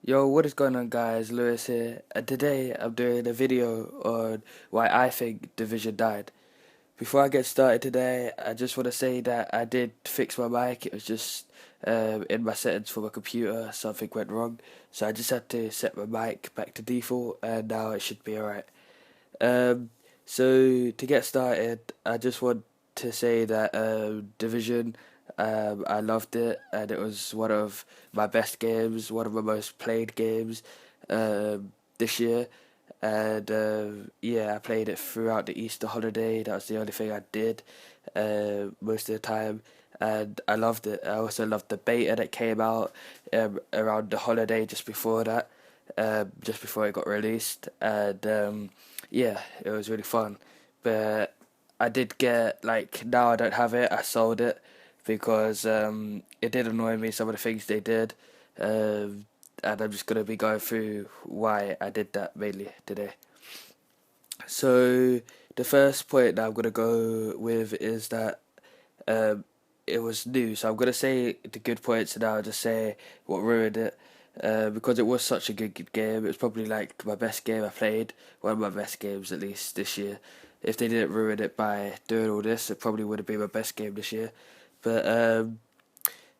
Yo, what is going on, guys? Lewis here, and today I'm doing a video on why I think Division died. Before I get started today, I just want to say that I did fix my mic. It was just in my settings for my computer, something went wrong, so I just had to set my mic back to default, and now it should be alright. Um, so to get started, I just want to say that Division, I loved it, and it was one of my best games, one of my most played games this year. And yeah, I played it throughout the Easter holiday. That was the only thing I did most of the time, and I loved it. I also loved the beta that came out around the holiday just before that, just before it got released, and yeah, it was really fun. But I did get like now I don't have it. I sold it because it did annoy me some of the things they did, and I'm just gonna be going through why I did that mainly today. So the first point that I'm gonna go with is that um, it was new. So I'm gonna say the good points and I'll just say what ruined it. Because it was such a good game. It was probably like my best game I played, one of my best games at least this year. If they didn't ruin it by doing all this, it probably would have been my best game this year. But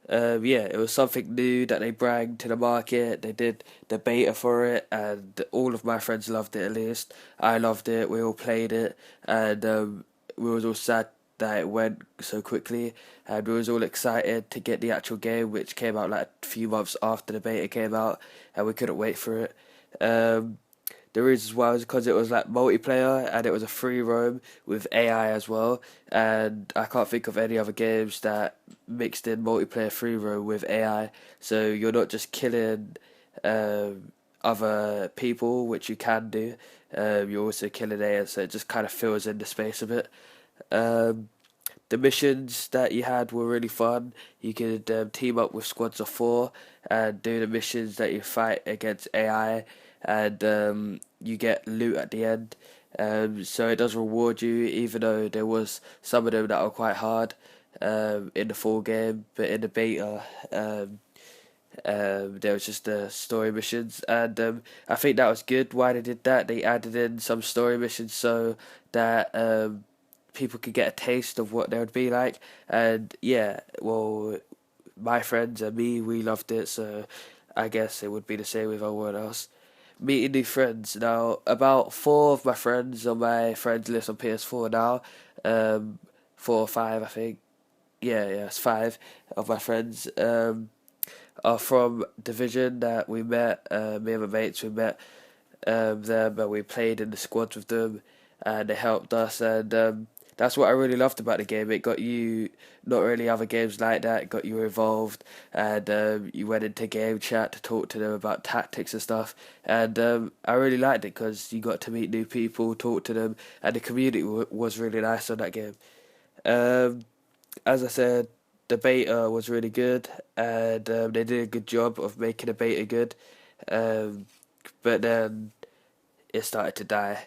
yeah, it was something new that they brought to the market. They did the beta for it, and all of my friends loved it. At least I loved it. We all played it, and we was all sad that it went so quickly, and we was all excited to get the actual game, which came out like a few months after the beta came out, and we couldn't wait for it. Um, the reason why was because it was like multiplayer and it was a free roam with AI as well. And I can't think of any other games that mixed in multiplayer free roam with AI. So you're not just killing other people, which you can do. You're also killing AI, so it just kind of fills in the space a bit. Um, the missions that you had were really fun. You could team up with squads of four and do the missions that you fight against AI, and you get loot at the end. So it does reward you, even though there was some of them that were quite hard in the full game, but in the beta, there was just the story missions, and I think that was good. Why they did that? They added in some story missions so that people could get a taste of what they would be like. And yeah, well, my friends and me, we loved it, so I guess it would be the same with everyone else. Meeting new friends. Now, about four of my friends on my friends list on PS4 now, um, four or five, I think. Yeah, it's five of my friends. Are from Division that we met. Me and my mates, we met them and we played in the squads with them, and they helped us. And that's what I really loved about the game. It got you not really other games like that. It got you involved, and you went into game chat to talk to them about tactics and stuff. And I really liked it because you got to meet new people, talk to them, and the community was really nice on that game. Um, as I said, the beta was really good, and they did a good job of making the beta good. Um, but then it started to die.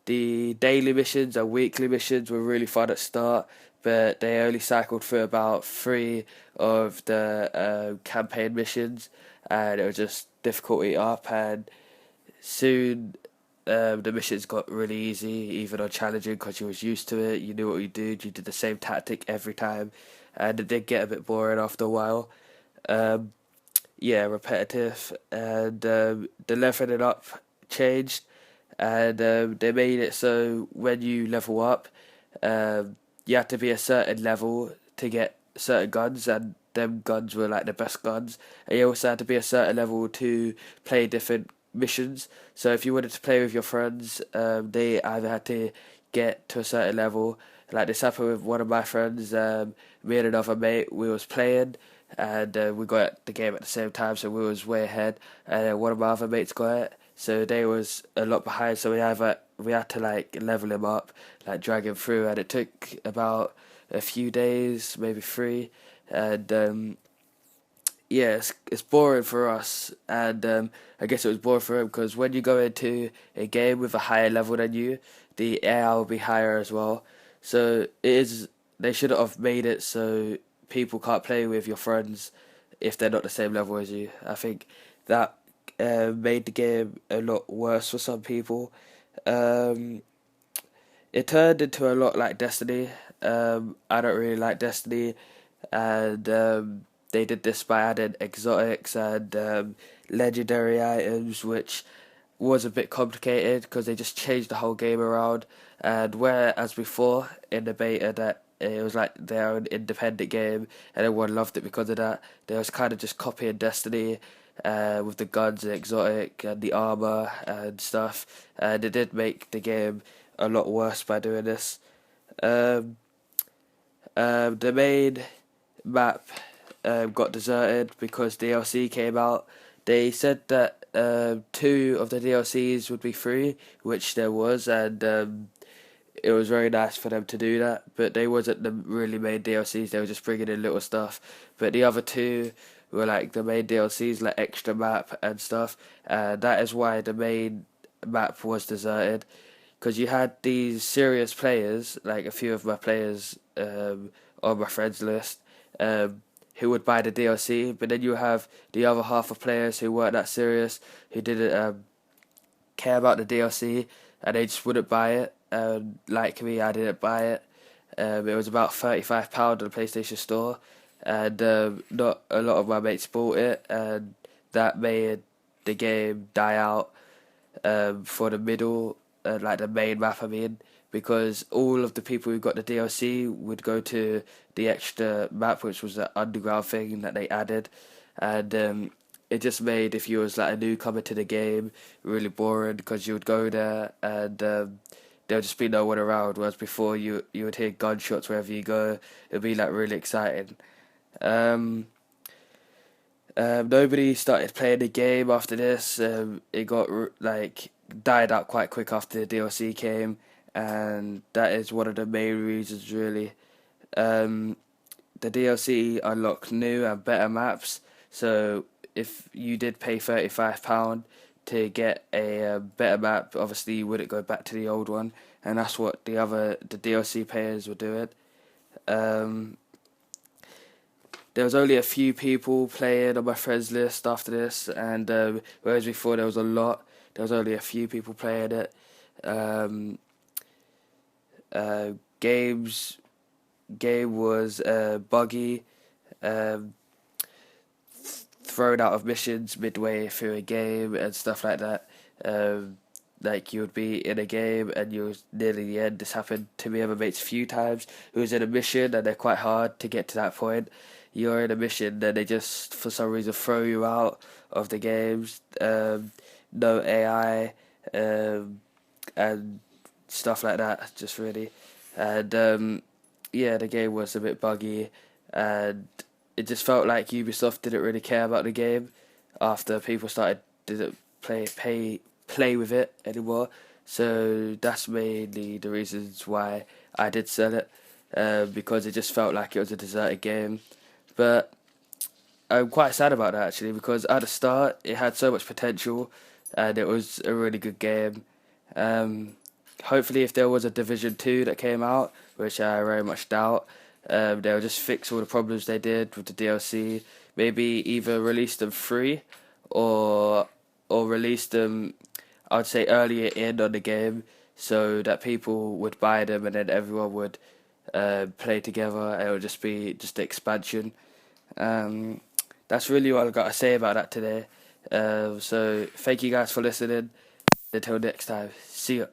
The daily missions and weekly missions were really fun at start, but they only cycled through about three of the campaign missions, and it was just difficulty up. And soon, the missions got really easy, even on challenging, because you was used to it. You knew what you did. You did the same tactic every time, and it did get a bit boring after a while. Um, yeah, repetitive, and the leveling up changed, and they made it so when you level up, you have to be a certain level to get certain guns, and them guns were like the best guns. And you also had to be a certain level to play different missions. So if you wanted to play with your friends, they either had to get to a certain level. Like this happened with one of my friends. Me and another mate, we was playing, and we got the game at the same time, so we was way ahead. And one of my other mates got it, so they was a lot behind. So we had to like level him up, like drag him through, and it took about a few days, maybe three, and yeah, it's boring for us, and I guess it was boring for him because when you go into a game with a higher level than you, the AI will be higher as well. So it is they should have made it so people can't play with your friends if they're not the same level as you. I think that made the game a lot worse for some people. Um, it turned into a lot like Destiny. I don't really like Destiny, and they did this by adding exotics and legendary items, which was a bit complicated because they just changed the whole game around. And whereas before in the beta that it was like their own independent game and everyone loved it because of that, they was kind of just copying Destiny with the guns and exotic and the armor and stuff. And it did make the game a lot worse by doing this. Um, the main map got deserted because DLC came out. They said that two of the DLCs would be free, which there was, and it was very nice for them to do that. But they wasn't the really main DLCs; they were just bringing in little stuff. But the other two were like the main DLCs, like extra map and stuff. That is why the main map was deserted, because you had these serious players, like a few of my players on my friends list, who would buy the DLC, but then you have the other half of players who weren't that serious, who didn't care about the DLC, and they just wouldn't buy it. Like me, I didn't buy it. It was about £35 on the PlayStation Store, and not a lot of my mates bought it, and that made the game die out for the middle, like the main map, I mean, because all of the people who got the DLC would go to the extra map, which was the underground thing that they added, and it just made, if you was like a newcomer to the game, really boring because you would go there and there'll just be no one around. Whereas before, you would hear gunshots wherever you go. It'd be like really exciting. Um, Nobody started playing the game after this. It got like died out quite quick after the DLC came, and that is one of the main reasons, really. Um, the DLC unlocked new and better maps, so if you did pay £35 to get a better map, obviously you wouldn't go back to the old one, and that's what the DLC players were doing. Um, there was only a few people playing on my friends list after this, and whereas before there was a lot, there was only a few people playing it. Um, uh, games Game was buggy, um, thrown out of missions midway through a game and stuff like that. Like you would be in a game and you're nearly the end. This happened to me and my mates a few times. Who was in a mission and they're quite hard to get to that point. You're in a mission and they just for some reason throw you out of the games. No AI, and stuff like that. Just really, and yeah, the game was a bit buggy, and it just felt like Ubisoft didn't really care about the game after people started didn't play with it anymore. So that's mainly the reasons why I did sell it, because it just felt like it was a deserted game. But I'm quite sad about that actually, because at the start it had so much potential, and it was a really good game. Um, Hopefully, if there was a Division 2 that came out, which I very much doubt, they'll just fix all the problems they did with the DLC. Maybe either release them free, or release them, I'd say, earlier in on the game, so that people would buy them and then everyone would play together. It would just be just the expansion. Um, that's really all I've got to say about that today. So thank you guys for listening. Until next time, see ya.